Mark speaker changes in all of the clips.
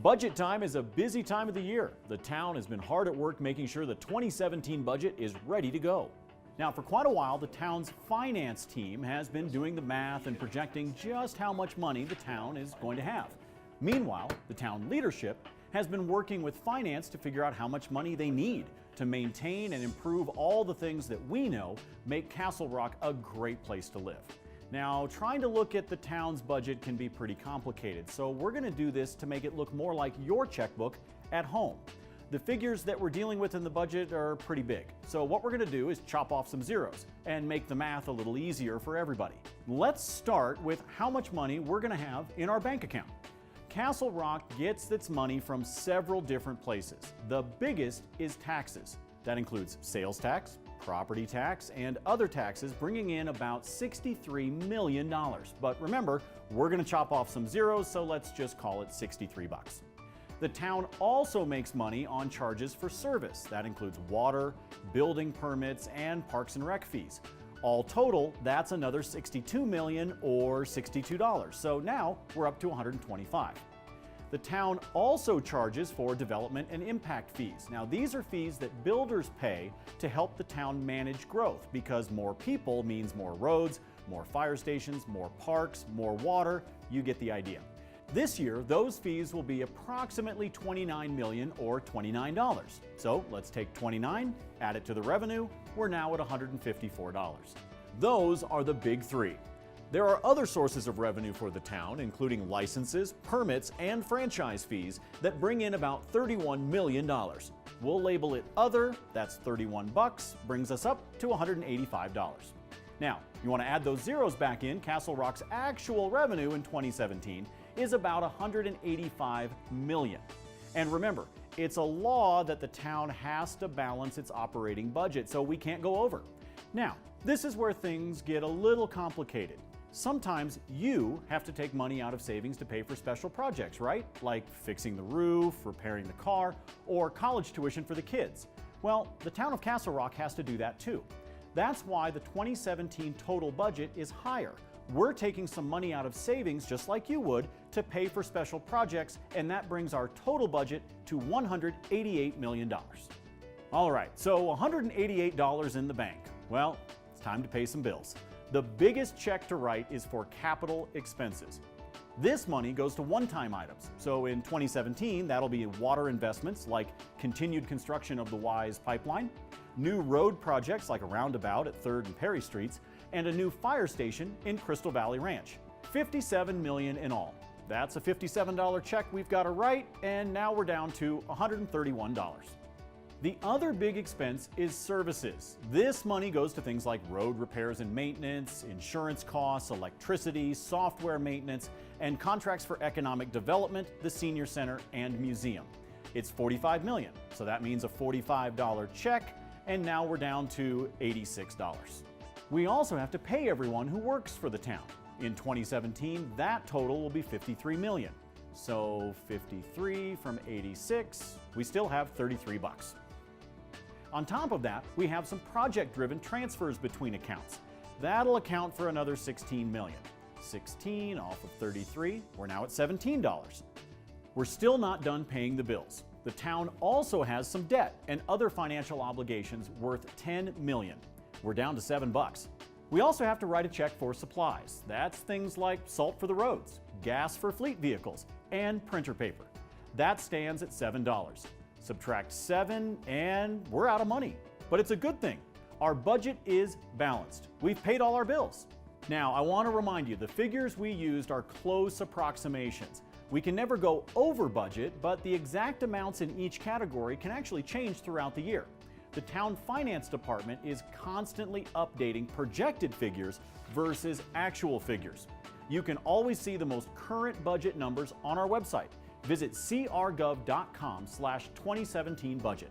Speaker 1: Budget time is a busy time of the year. The town has been hard at work making sure the 2017 budget is ready to go. Now, for quite a while, the town's finance team has been doing the math and projecting just how much money the town is going to have. Meanwhile, the town leadership has been working with finance to figure out how much money they need to maintain and improve all the things that we know make Castle Rock a great place to live. Now, trying to look at the town's budget can be pretty complicated, so we're going to do this to make it look more like your checkbook at home. The figures that we're dealing with in the budget are pretty big, so what we're going to do is chop off some zeros and make the math a little easier for everybody. Let's start with how much money we're going to have in our bank account. Castle Rock gets its money from several different places. The biggest is taxes. That includes sales tax, property tax, and other taxes, bringing in about $63 million. But remember, we're going to chop off some zeros, so let's just call it 63 bucks. The town also makes money on charges for service. That includes water, building permits, and parks and rec fees. All total, that's another $62 million or $62. So now we're up to 125. The town also charges for development and impact fees. Now, these are fees that builders pay to help the town manage growth, because more people means more roads, more fire stations, more parks, more water. You get the idea. This year, those fees will be approximately $29 million or $29. So let's take 29, add it to the revenue. We're now at $154. Those are the big three. There are other sources of revenue for the town, including licenses, permits, and franchise fees that bring in about $31 million. We'll label it Other, that's 31 bucks, brings us up to $185. Now, you want to add those zeros back in. Castle Rock's actual revenue in 2017 is about $185 million. And remember, it's a law that the town has to balance its operating budget, so we can't go over. Now, this is where things get a little complicated. Sometimes you have to take money out of savings to pay for special projects, right? Like fixing the roof, repairing the car, or college tuition for the kids. Well, the town of Castle Rock has to do that too. That's why the 2017 total budget is higher. We're taking some money out of savings, just like you would, to pay for special projects, and that brings our total budget to $188 million. All right, so $188 in the bank. Well, it's time to pay some bills. The biggest check to write is for capital expenses. This money goes to one-time items. So in 2017, that'll be water investments like continued construction of the Wise pipeline, new road projects like a roundabout at 3rd and Perry Streets, and a new fire station in Crystal Valley Ranch. $57 million in all. That's a $57 check we've got to write, and now we're down to $131. The other big expense is services. This money goes to things like road repairs and maintenance, insurance costs, electricity, software maintenance, and contracts for economic development, the senior center, and museum. It's $45 million, so that means a $45 check, and now we're down to $86. We also have to pay everyone who works for the town. In 2017, that total will be $53 million. So 53 from 86, we still have 33 bucks. On top of that, we have some project-driven transfers between accounts. That'll account for another $16 million. 16 off of 33, we're now at $17. We're still not done paying the bills. The town also has some debt and other financial obligations worth $10 million. We're down to 7 bucks. We also have to write a check for supplies. That's things like salt for the roads, gas for fleet vehicles, and printer paper. That stands at $7. Subtract 7 and we're out of money. But it's a good thing. Our budget is balanced. We've paid all our bills. Now, I want to remind you, the figures we used are close approximations. We can never go over budget, but the exact amounts in each category can actually change throughout the year. The town finance department is constantly updating projected figures versus actual figures. You can always see the most current budget numbers on our website. Visit crgov.com/2017budget.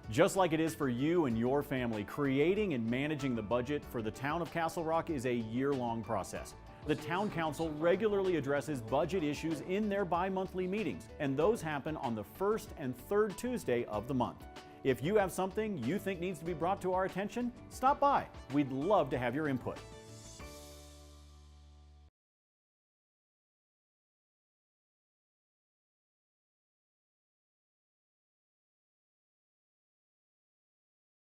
Speaker 1: Just like it is for you and your family, creating and managing the budget for the town of Castle Rock is a year-long process. The Town Council regularly addresses budget issues in their bi-monthly meetings, and those happen on the first and third Tuesday of the month. If you have something you think needs to be brought to our attention, stop by. We'd love to have your input.